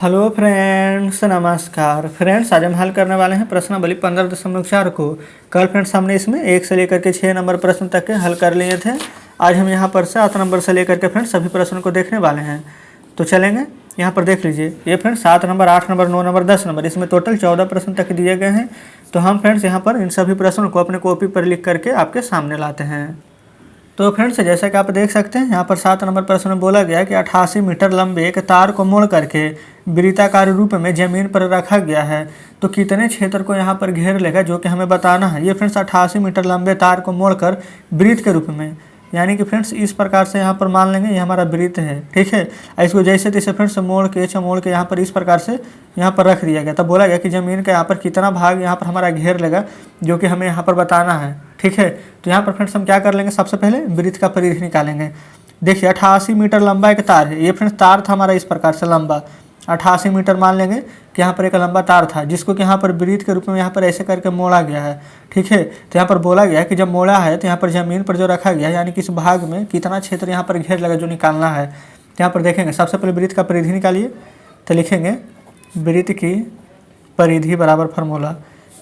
Hello friends, नमस्कार friends. आज हम हल करने वाले हैं प्रश्नावली 15.4 को। कल फ्रेंड्स हमने इसमें 1 से लेकर के 6 नंबर प्रश्न तक के हल कर लिए थे। आज हम यहाँ पर 7 नंबर से लेकर के फ्रेंड्स सभी प्रश्नों को देखने वाले हैं। तो चलेंगे, यहाँ पर देख लीजिए। ये friends 7 number, 8 number, 9 number, 10 number, इसमें टोटल 14 प्रश्न तक दिए गए हैं। तो हम फ्रेंड्स यहाँ पर इन सभी प्रश्नों को अपने कॉपी पर लिख करके आपके सामने लाते हैं। तो फ्रेंड्स जैसा कि आप देख सकते हैं, यहाँ पर 7 नंबर प्रश्न में बोला गया कि 88 मीटर लंबे एक तार को मोड़ करके वृत्ताकार रूप में जमीन पर रखा गया है, तो कितने क्षेत्र को यहाँ पर घेर लेगा, जो कि हमें बताना है। ये फ्रेंड्स 88 मीटर लंबे तार को मोड़कर वृत्त के रूप में, यानी कि फ्रेंड्स इस प्रकार से यहाँ पर मान लेंगे ये हमारा वृत्त है, ठीक है। इसको जैसे तैसे फ्रेंड्स मोड़ के चमोड़ के यहाँ पर इस प्रकार से यहाँ पर रख दिया गया। तब बोला गया कि ज़मीन का यहाँ पर कितना भाग यहाँ पर हमारा घेर लेगा, जो कि हमें यहाँ पर बताना है, ठीक है। तो यहाँ पर फ्रेंड्स हम क्या कर लेंगे, सबसे पहले वृत्त का परिधि निकालेंगे। देखिए 88 मीटर लंबा एक तार है। ये फ्रेंड्स तार था हमारा इस प्रकार से लंबा 88 मीटर, मान लेंगे कि यहाँ पर एक लंबा तार था, जिसको कि यहाँ पर वृत्त के रूप में यहाँ पर ऐसे करके मोड़ा गया है, ठीक है। तो यहाँ पर बोला गया है कि जब मोड़ा है तो यहाँ पर ज़मीन पर जो रखा गया है, यानी कि इस भाग में कितना क्षेत्र यहाँ पर घेर लगा, जो निकालना है। तो यहाँ पर देखेंगे, सबसे पहले वृत्त का परिधि निकालिए। तो लिखेंगे वृत्त की परिधि बराबर फार्मूला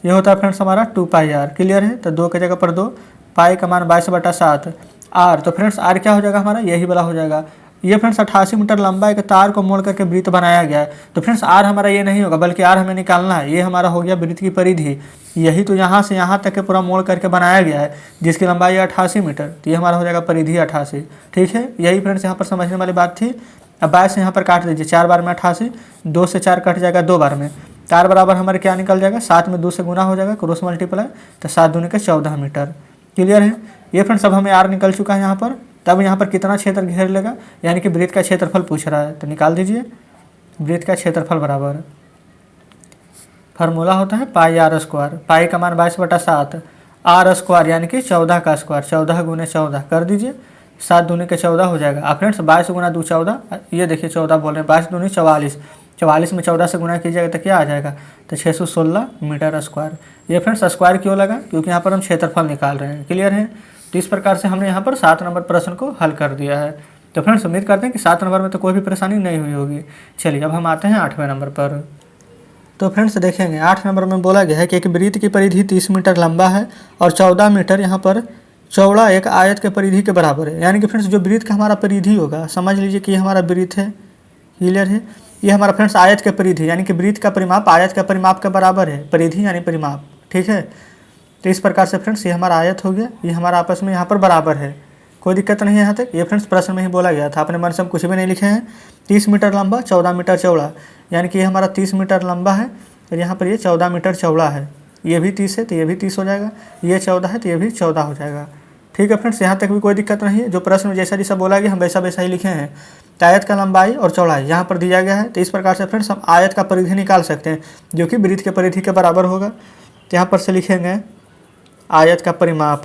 ये होता है फ्रेंड्स हमारा 2πr। क्लियर है। तो 2 की जगह पर 2, पाई का मान 22/7 आर। तो फ्रेंड्स आर क्या हो जाएगा हमारा, यही वाला हो जाएगा। ये फ्रेंड्स 88 मीटर लंबा एक तार को मोड़ करके वृत्त बनाया गया है। तो फ्रेंड्स आर हमारा ये नहीं होगा, बल्कि आर हमें निकालना है। ये हमारा हो गया वृत्त की परिधि, यही तो यहाँ से यहाँ तक के पूरा मोड़ करके बनाया गया है, जिसकी लंबाई है 88 मीटर। तो ये हमारा हो जाएगा परिधि 88, ठीक है। यही फ्रेंड्स यहाँ पर समझने वाली बात थी। अब 22 यहाँ पर काट दीजिए, 4 बार में 88, 2 से 4 कट जाएगा 2 बार में। 4 बराबर हमारे क्या निकल जाएगा, 7 में 2 से गुना हो जाएगा, क्रॉस मल्टीप्लाई, तो 7 दूनी के 14 मीटर। क्लियर है। ये फ्रेंड्स अब हमें आर निकल चुका है यहाँ पर। तब यहाँ पर कितना क्षेत्र घेर लेगा, यानी कि वृत्त का क्षेत्रफल पूछ रहा है, तो निकाल दीजिए। वृत्त का क्षेत्रफल बराबर फार्मूला होता है πr²। पाई का मान 22/7, r² यानी कि 14 का स्क्वायर, 14 गुने 14 कर दीजिए, 7 दूनी के 14 हो जाएगा। अब फ्रेंड्स 22 गुना 2 14, ये देखिए 14 बोल रहे हैं, 22 दूनी 44, 44 में 14 से गुना कीजिएगा तो क्या आ जाएगा, तो 616 मीटर स्क्वायर। ये फ्रेंड्स स्क्वायर क्यों लगा, क्योंकि यहाँ पर हम क्षेत्रफल निकाल रहे हैं। क्लियर है। तो इस प्रकार से हमने यहाँ पर 7 नंबर प्रश्न को हल कर दिया है। तो फ्रेंड्स उम्मीद करते हैं कि 7 नंबर में तो कोई भी परेशानी नहीं हुई होगी। चलिए अब हम आते हैं 8वें नंबर पर। तो फ्रेंड्स देखेंगे 8 नंबर में बोला गया है कि एक वृत्त की परिधि 30 मीटर लंबा है और 14 मीटर यहाँ पर चौड़ा एक आयत के परिधि के बराबर है। यानी कि फ्रेंड्स जो वृत्त का हमारा परिधि होगा, समझ लीजिए कि ये हमारा वृत्त है। क्लियर है। ये हमारा फ्रेंड्स आयत के परिधि, यानी कि वृत्त का परिमाप आयत का परिमाप के बराबर है, परिधि यानी परिमाप, ठीक है। तो इस प्रकार से फ्रेंड्स ये हमारा आयत हो गया, ये हमारा आपस में यहाँ पर बराबर है, कोई दिक्कत नहीं है यहाँ तक। ये फ्रेंड्स प्रश्न में ही बोला गया था, अपने मन से हम कुछ भी नहीं लिखे हैं। 30 मीटर लंबा, 14 मीटर चौड़ा, यानी कि ये हमारा 30 मीटर लंबा है और यहाँ पर ये 14 मीटर चौड़ा है। ये भी 30 है तो ये भी 30 हो जाएगा, ये 14 है तो ये भी 14 हो जाएगा, ठीक है फ्रेंड्स। यहाँ तक भी कोई दिक्कत नहीं है। जो प्रश्न जैसा जैसा बोला गया हम वैसा वैसा ही लिखे हैं। तो आयत का लंबाई और चौड़ाई यहाँ पर दिया गया है। तो इस प्रकार से फ्रेंड्स हम आयत का परिधि निकाल सकते हैं, जो कि वृत्त के परिधि के बराबर होगा। तो यहाँ पर से लिखेंगे आयत का परिमाप।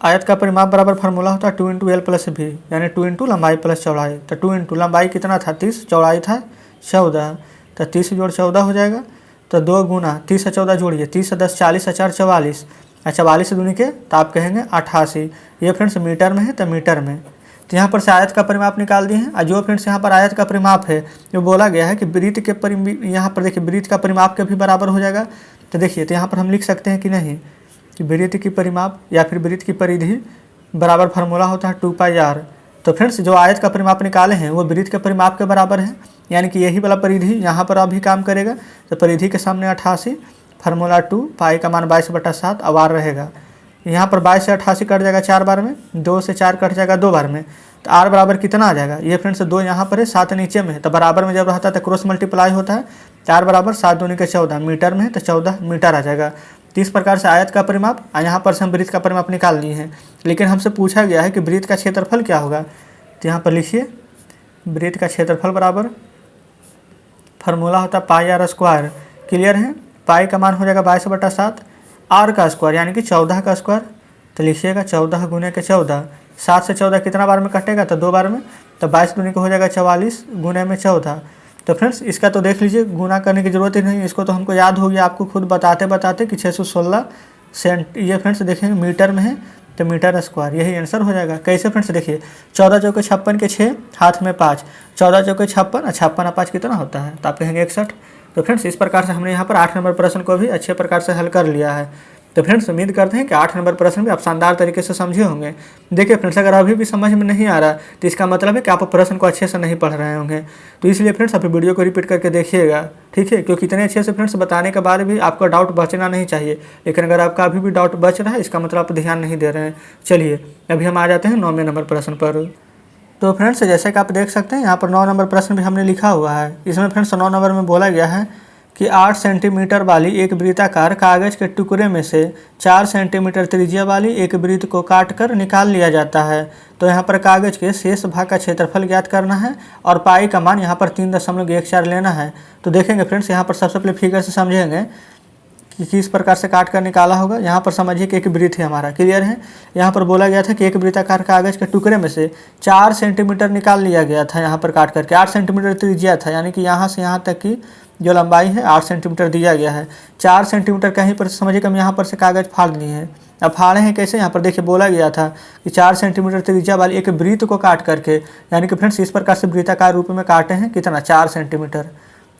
आयत का परिमाप बराबर फार्मूला होता है 2 × l + v, यानी 2 × लंबाई प्लस चौड़ाई। तो 2 × लंबाई कितना था 30, चौड़ाई था 14, तो 30 जोड़ 14 हो जाएगा। तो 2 गुना 30 से 14 जोड़िए, 30 से 10 40 से 4 44, 44 से दूनी के तो आप कहेंगे 88। ये फ्रेंड्स मीटर में है तो मीटर में। तो यहाँ पर से आयत का परिमाप निकाल दिए हैं। और जो फ्रेंड्स यहाँ पर आयत का परिमाप है, जो बोला गया है कि वृत्त के यहाँ पर देखिए वृत्त का परिमाप के भी बराबर हो जाएगा। तो देखिए, तो यहाँ पर हम लिख सकते हैं कि नहीं कि वृत्त की परिमाप या फिर वृत्त की परिधि बराबर फार्मूला होता है 2πr। तो फ्रेंड्स जो आयत का परिमाप निकाले हैं वो वृत्त के परिमाप के बराबर है, यानी कि यही वाला परिधि यहाँ पर अभी काम करेगा। तो परिधि के सामने 88, फार्मूला 2, पाई का मान 22/7, अब आर रहेगा। यहाँ पर 22 से 88 कट जाएगा 4 बार में, 2 से 4 कट जाएगा 2 बार में। तो आर बराबर कितना आ जाएगा, ये फ्रेंड्स 2 यहाँ पर है, 7 नीचे में है, तो बराबर में जब रहता है तो क्रॉस मल्टीप्लाई होता है। 4 बराबर 7 दूनी के 14, मीटर में है तो 14 मीटर आ जाएगा। तो इस प्रकार से आयत का परिमाप, यहाँ पर से हम वृत्त का परिमाप निकाल लिए हैं। लेकिन हमसे पूछा गया है कि वृत्त का क्षेत्रफल क्या होगा। तो यहाँ पर लिखिए वृत्त का क्षेत्रफल बराबर फार्मूला होता है πr²। क्लियर है। पाई का मान हो जाएगा 22/7, आर का स्क्वायर यानी कि 14 का स्क्वायर। तो लिखिएगा 14 गुने के 14, 7 से 14 कितना बार में कटेगा, तो 2 बार में। तो 22 दूनी को हो जाएगा 44 गुने में 14। तो फ्रेंड्स इसका तो देख लीजिए, गुना करने की ज़रूरत ही नहीं, इसको तो हमको याद हो गया आपको खुद बताते बताते कि 616 सेंट। ये फ्रेंड्स देखेंगे मीटर में है तो मीटर स्क्वायर, यही आंसर हो जाएगा। कैसे फ्रेंड्स देखिए, 14 चौके 56 के 6, हाथ में 5, 14 चौके 56 और 56 और 5 कितना होता है, तो आप कहेंगे 61। तो फ्रेंड्स इस प्रकार से हमने यहाँ पर 8 नंबर प्रश्न को भी अच्छे प्रकार से हल कर लिया है। तो फ्रेंड्स उम्मीद करते हैं कि 8 नंबर प्रश्न भी आप शानदार तरीके से समझे होंगे। देखिए फ्रेंड्स, अगर अभी भी समझ में नहीं आ रहा तो इसका मतलब है कि आप प्रश्न को अच्छे से नहीं पढ़ रहे होंगे। तो इसलिए फ्रेंड्स आप वीडियो को रिपीट करके देखिएगा, ठीक है, क्योंकि इतने अच्छे से फ्रेंड्स बताने के बाद भी आपका डाउट बचना नहीं चाहिए। लेकिन अगर आपका अभी भी डाउट बच रहा है, इसका मतलब आप ध्यान नहीं दे रहे हैं। चलिए अभी हम आ जाते हैं 9वें नंबर प्रश्न पर। तो फ्रेंड्स जैसे कि आप देख सकते हैं यहाँ पर 9 नंबर प्रश्न भी हमने लिखा हुआ है। इसमें फ्रेंड्स 9 नंबर में बोला गया है कि 8 सेंटीमीटर वाली एक वृत्ताकार कागज के टुकड़े में से 4 सेंटीमीटर त्रिज्या वाली एक वृत्त को काटकर निकाल लिया जाता है। तो यहाँ पर कागज के शेष भाग का क्षेत्रफल ज्ञात करना है और पाई का मान यहाँ पर 3.14 लेना है। तो देखेंगे फ्रेंड्स, यहाँ पर सबसे पहले फिगर से समझेंगे कि किस प्रकार से काट कर निकाला होगा। यहाँ पर समझिए कि एक वृत्त है हमारा, क्लियर है। यहाँ पर बोला गया था कि एक वृत्ताकार कागज के टुकड़े में से 4 सेंटीमीटर निकाल लिया गया था यहाँ पर काट करके। 8 सेंटीमीटर त्रिज्या था, यानी कि यहाँ से यहाँ तक की जो लंबाई है 8 सेंटीमीटर दिया गया है। 4 सेंटीमीटर कहीं पर समझिए कि हम यहाँ पर से कागज फाड़ लिए हैं। अब फाड़े हैं कैसे, यहाँ पर देखिए बोला गया था कि 4 सेंटीमीटर त्रिज्या वाली एक वृत्त को काट करके, यानी कि फ्रेंड्स इस प्रकार से वृत्ताकार रूप में काटे हैं कितना, 4 सेंटीमीटर।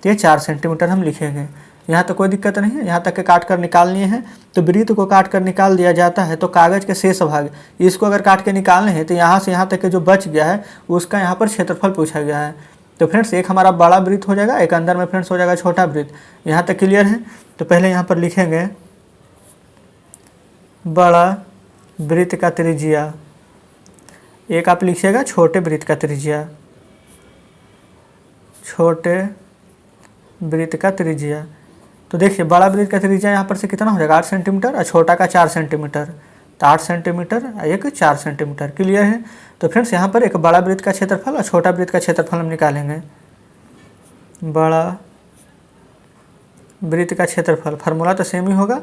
तो ये 4 सेंटीमीटर हम लिखेंगे। यहाँ तक कोई दिक्कत नहीं है, यहाँ तक के काट कर निकाल लिए हैं। तो वृत्त को काट कर निकाल दिया जाता है। तो कागज के शेष भाग इसको अगर काट के निकालने हैं तो यहाँ से यहाँ तक के जो बच गया है उसका यहाँ पर क्षेत्रफल पूछा गया है। तो फ्रेंड्स एक हमारा बड़ा वृत्त हो जाएगा, एक अंदर में फ्रेंड्स हो जाएगा छोटा वृत्त। यहाँ तक क्लियर है। तो पहले यहाँ पर लिखेंगे बड़ा वृत्त का त्रिज्या, एक आप लिखिएगा छोटे वृत्त का त्रिज्या, छोटे वृत्त का त्रिज्या। तो देखिए बड़ा वृत्त का त्रिज्या यहाँ पर से कितना हो जाएगा, 8 सेंटीमीटर और छोटा का 4 सेंटीमीटर। तो 8 सेंटीमीटर और एक 4 सेंटीमीटर, क्लियर है। तो फ्रेंड्स यहाँ पर एक बड़ा वृत्त का क्षेत्रफल और छोटा वृत्त का क्षेत्रफल हम निकालेंगे। बड़ा वृत्त का क्षेत्रफल फार्मूला तो सेम ही होगा,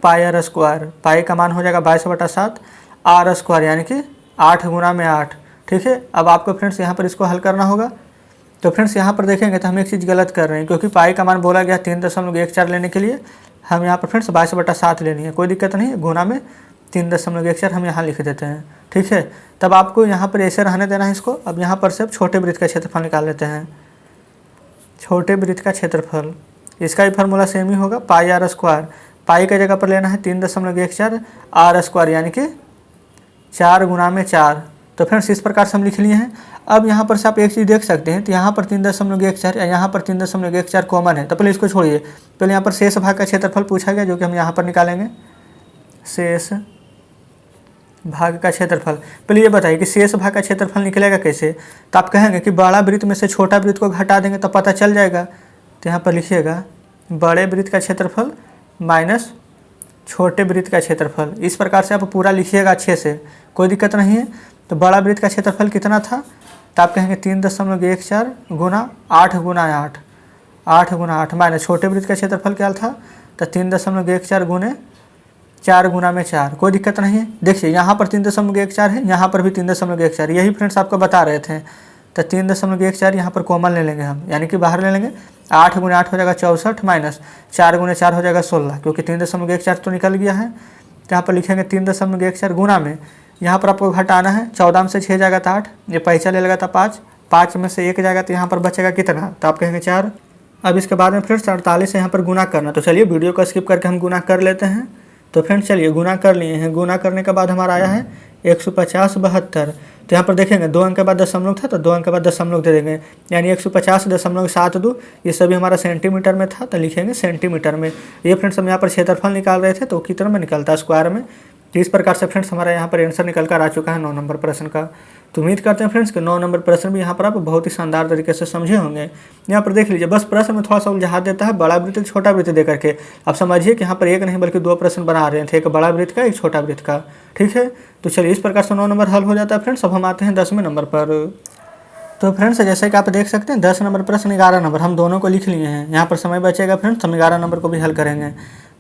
पाई आर स्क्वायर। पाई का मान हो जाएगा 22/7 आर स्क्वायर, यानी कि 8 गुना में 8, ठीक है। अब आपको फ्रेंड्स यहाँ पर इसको हल करना होगा। तो फ्रेंड्स यहाँ पर देखेंगे तो हम एक चीज़ गलत कर रहे हैं, क्योंकि पाई का मान बोला गया 3.14 लेने के लिए हम यहाँ पर फ्रेंड्स 22/7 लेनी है। कोई दिक्कत नहीं है, गुना में 3.14 हम यहाँ लिख देते हैं, ठीक है। तब आपको यहाँ पर ऐसे रहने देना है इसको। अब यहाँ पर से छोटे वृत्त का क्षेत्रफल निकाल लेते हैं। छोटे वृत्त का क्षेत्रफल, इसका भी फार्मूला सेम ही होगा, पाई आर स्क्वायर। पाई का जगह पर लेना है 3.14 आर स्क्वायर, यानी कि 4 गुना में 4। तो फ्रेंड्स इस प्रकार से हम लिख लिए हैं। अब यहाँ पर से आप एक चीज़ देख सकते हैं, तो यहाँ पर 3.14 या यहाँ पर 3.14 कॉमन है। तो पहले इसको छोड़िए, पहले यहाँ पर शेष भाग का क्षेत्रफल पूछा गया, जो कि हम यहाँ पर निकालेंगे। शेष भाग का क्षेत्रफल, पहले ये बताइए कि शेष भाग का क्षेत्रफल निकलेगा कैसे। तो आप कहेंगे कि बड़ा वृत्त में से छोटा वृत्त को घटा देंगे तो पता चल जाएगा। तो यहाँ पर लिखिएगा बड़े वृत्त का क्षेत्रफल माइनस छोटे वृत्त का क्षेत्रफल। इस प्रकार से आप पूरा लिखिएगा अच्छे से, कोई दिक्कत नहीं है। तो बड़ा वृत्त का क्षेत्रफल कितना था, तो आप कहेंगे 3.14 गुना 8 गुना 8, 8 गुना 8 माइनस छोटे वृत्त का क्षेत्रफल क्या था, तो 3.14 गुने 4 गुना में 4। कोई दिक्कत नहीं है। देखिए यहाँ पर 3.14 है, यहाँ पर भी 3.14, यही फ्रेंड्स आपको बता रहे थे। तो 3.14 यहाँ पर कॉमन ले लेंगे हम, यानी कि बाहर ले लेंगे। 8 गुना 8 हो जाएगा 64 माइनस 4 गुना 4 हो जाएगा 16, क्योंकि 3.14 तो निकल गया है। तो यहाँ पर लिखेंगे 3.14 गुना में, यहाँ पर आपको घटाना है। 14 में से 6 जाएगा तो 8, ये पैसा ले लेगा था 5, 5 में से 1 जाएगा तो यहाँ पर बचेगा कितना, तो आप कहेंगे 4। अब इसके बाद में फ्रेंड्स 48 से यहाँ पर गुना करना। तो चलिए वीडियो को स्किप करके हम गुना कर लेते हैं। तो फ्रेंड्स चलिए गुना कर लिए हैं। गुना करने के बाद हमारा आया है 150/72। तो यहाँ पर देखेंगे 2 अंक के बाद दशमलव था, तो 2 अंक के बाद दशमलव दे देंगे, यानी 150.72 ये सभी हमारा सेंटीमीटर में था, तो लिखेंगे सेंटीमीटर में। ये फ्रेंड्स हम यहाँ पर क्षेत्रफल निकाल रहे थे, तो कितना में निकलता है, स्क्वायर में। तो इस प्रकार से फ्रेंड्स हमारा यहाँ पर आंसर निकल कर आ चुका है 9 नंबर प्रश्न का। तो उम्मीद करते हैं फ्रेंड्स कि 9 नंबर प्रश्न भी यहाँ पर आप बहुत ही शानदार तरीके से समझे होंगे। यहाँ पर देख लीजिए, बस प्रश्न में थोड़ा सा उलझा देता है, बड़ा वृत्त छोटा वृत्त दे करके। आप समझिए कि यहाँ पर एक नहीं बल्कि 2 प्रश्न बना रहे थे, एक बड़ा वृत्त का, एक छोटा वृत्त का, ठीक है। तो चलिए इस प्रकार से 9 नंबर हल हो जाता है फ्रेंड्स। अब हम आते हैं 10वें नंबर पर। तो फ्रेंड्स जैसे कि आप देख सकते हैं 10 नंबर प्रश्न 11 नंबर हम दोनों को लिख लिए हैं। यहाँ पर समय बचेगा फ्रेंड्स, हम 11 नंबर को भी हल करेंगे।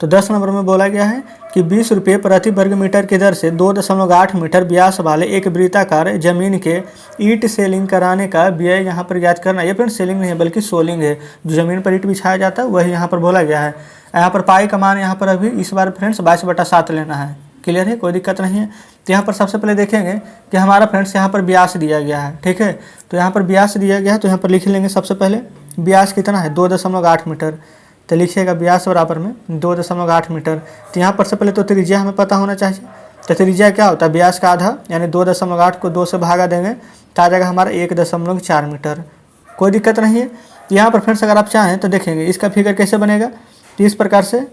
तो 10 नंबर में बोला गया है कि 20 रुपये प्रति वर्ग मीटर की दर से 2.8 मीटर व्यास वाले एक वृत्ताकार जमीन के ईंट सेलिंग कराने का व्यय यहाँ पर ज्ञात करना। ये फ्रेंड्स सेलिंग नहीं है बल्कि सोलिंग है, जो ज़मीन पर ईंट बिछाया जाता है वही यहाँ पर बोला गया है। यहाँ पर पाई का मान यहाँ पर अभी इस बार फ्रेंड्स 22/7 लेना है, क्लियर है, कोई दिक्कत नहीं है। तो यहाँ पर सबसे पहले देखेंगे कि हमारा फ्रेंड्स यहाँ पर व्यास दिया गया है, ठीक है। तो यहाँ पर व्यास दिया गया है, तो यहाँ पर लिख लेंगे सबसे पहले व्यास कितना है 2.8 मीटर। तो लिखिएगा व्यास बराबर में 2.8 मीटर। तो यहाँ पर से पहले तो त्रिज्या हमें पता होना चाहिए। तो त्रिज्या क्या होता है, व्यास का आधा यानी 2.8 को 2 से भागा देंगे तो आ जाएगा हमारा 1.4 मीटर। कोई दिक्कत नहीं है। तो यहाँ पर फ्रेंड्स अगर आप चाहें तो देखेंगे इसका फिगर कैसे बनेगा। तो इस प्रकार से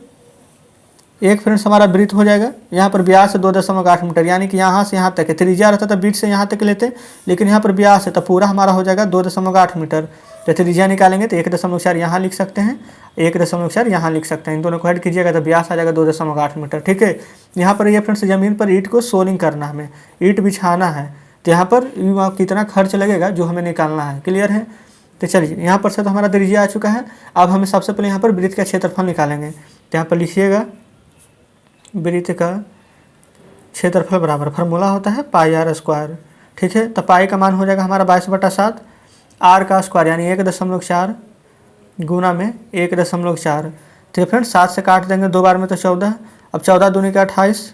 एक फ्रेंड्स हमारा वृत्त हो जाएगा, यहाँ पर व्यास है 2.8 मीटर, यानी कि यहाँ से यहाँ तक है। त्रिज्या रहता था वृत्त से यहाँ तक लेते, लेकिन यहाँ पर व्यास है तो पूरा हमारा हो जाएगा 2.8 मीटर। तो त्रिज्या निकालेंगे तो 1.4 यहाँ लिख सकते हैं, 1.4 यहाँ लिख सकते हैं। इन दोनों को ऐड कीजिएगा तो व्यास आ जाएगा 2.8 मीटर, ठीक है। यहाँ पर ये फ्रेंड्स ज़मीन पर ईंट को सोलिंग करना, हमें ईंट बिछाना है। तो यहाँ पर कितना खर्च लगेगा जो हमें निकालना है, क्लियर है। तो चलिए यहाँ पर से तो हमारा त्रिज्या आ चुका है। अब हमें सबसे पहले यहाँ पर वृत्त का क्षेत्रफल निकालेंगे। तो यहाँ पर लिखिएगा वृत्त का क्षेत्रफल बराबर फार्मूला होता है पाई आर स्क्वायर, ठीक है। तो पाई का मान हो जाएगा हमारा 22/7, आर का स्क्वायर यानी 1.4 गुना में 1.4। ठीक है फ्रेंड्स, 7 से काट देंगे 2 बार में तो 14। अब 14 दूनी का 28।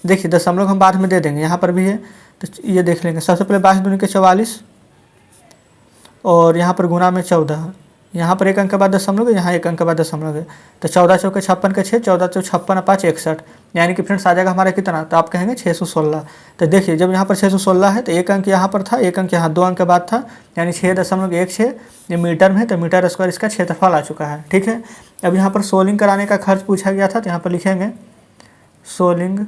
देखिए दशमलव हम बाद में दे देंगे, यहाँ पर भी है तो ये देख लेंगे। सबसे पहले 22 दूनी के 44 और यहाँ पर गुना में 14। यहाँ पर 1 अंक के बाद दशमलव है, यहाँ 1 अंक के बाद दशमलव है। तो 14 चौके 56 के 6, 14 चौके 56 5 61, यानी कि फ्रेंड्स आ जाएगा हमारा कितना, तो आप कहेंगे 616। तो देखिए जब यहाँ पर 616 है तो 1 अंक यहाँ पर था, 1 अंक यहाँ 2 अंक के बाद था, यानी 6.16 ये मीटर में है। तो मीटर स्क्वायर इसका क्षेत्रफल आ चुका है, ठीक है। अब यहाँ पर सोलिंग कराने का खर्च पूछा गया था, तो यहाँ पर लिखेंगे सोलिंग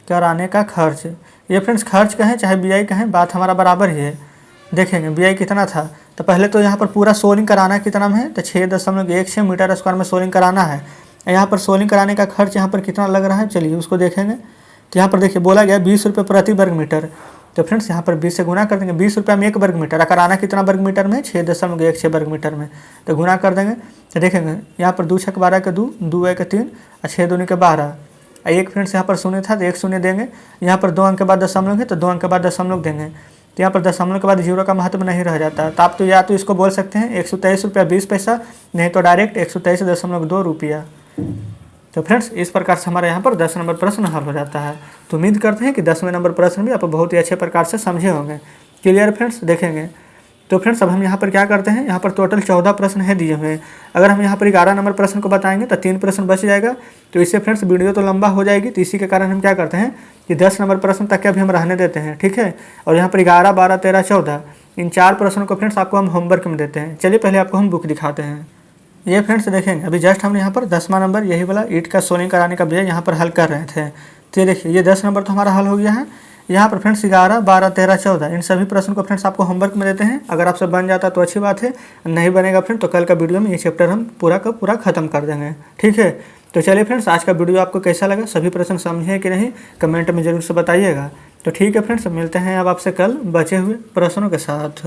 कराने का खर्च। ये फ्रेंड्स खर्च कहें चाहे बीआई कहें, बात हमारा बराबर ही है। देखेंगे बीआई कितना था, तो पहले तो यहाँ पर पूरा सोलिंग कराना कितना में है, तो 6.16 मीटर स्क्वायर में सोलिंग कराना है। यहाँ पर सोलिंग कराने का खर्च यहाँ पर कितना लग रहा है, चलिए उसको देखेंगे। तो यहाँ पर देखिए बोला गया 20 रुपये प्रति वर्ग मीटर। तो फ्रेंड्स यहाँ पर 20 से गुना कर देंगे, 20 रुपये में 1 वर्ग मीटर। कराना कितना वर्ग मीटर में, 6.16 वर्ग मीटर में। तो गुना कर देंगे तो देखेंगे यहाँ पर 2 6 12 के 2, 2 1 3 और 6 दूनी के 12। एक फ्रेंड्स यहाँ पर शून्य था तो 1 शून्य देंगे। यहाँ पर 2 अंक के बाद दशमलव है तो 2 अंक के बाद दशमलव देंगे। तो यहाँ पर दशमलव के बाद 0 का महत्व नहीं रह जाता। तो आप तो या तो इसको बोल सकते हैं 123 रुपया 20 पैसा, नहीं तो डायरेक्ट 123.2 रुपया। तो फ्रेंड्स इस प्रकार से हमारे यहाँ पर 10 नंबर प्रश्न हल हो जाता है। तो उम्मीद करते हैं कि 10वें नंबर प्रश्न भी आप बहुत ही अच्छे प्रकार से समझे होंगे। क्लियर फ्रेंड्स, देखेंगे तो फ्रेंड्स अब हम यहाँ पर क्या करते हैं, यहाँ पर टोटल 14 प्रश्न है दिए हुए। अगर हम यहाँ पर 11 नंबर प्रश्न को बताएंगे तो 3 प्रश्न बच जाएगा। तो इससे फ्रेंड्स वीडियो तो लंबा हो जाएगी। तो इसी के कारण हम क्या करते हैं कि 10 नंबर प्रश्न तक के अभी हम रहने देते हैं, ठीक है। और यहाँ पर 11 12 13 14 इन 4 प्रश्नों को फ्रेंड्स आपको हम होमवर्क में देते हैं। चलिए पहले आपको हम बुक दिखाते हैं। ये फ्रेंड्स देखेंगे अभी जस्ट हमने यहाँ पर 10वां नंबर यही वाला ईंट का सोलिंग कराने का भी यहाँ पर हल कर रहे थे। तो ये देखिए ये 10 नंबर तो हमारा हल हो गया है। यहाँ पर फ्रेंड्स 11 12 13 14 इन सभी प्रश्न को फ्रेंड्स आपको होमवर्क में देते हैं। अगर आपसे बन जाता तो अच्छी बात है, नहीं बनेगा फ्रेंड तो कल का वीडियो में ये चैप्टर हम पूरा का पूरा खत्म कर देंगे, ठीक है। तो चलिए फ्रेंड्स आज का वीडियो आपको कैसा लगा, सभी प्रश्न समझे कि नहीं कमेंट में जरूर से बताइएगा। तो ठीक है फ्रेंड्स, मिलते हैं अब आपसे कल बचे हुए प्रश्नों के साथ।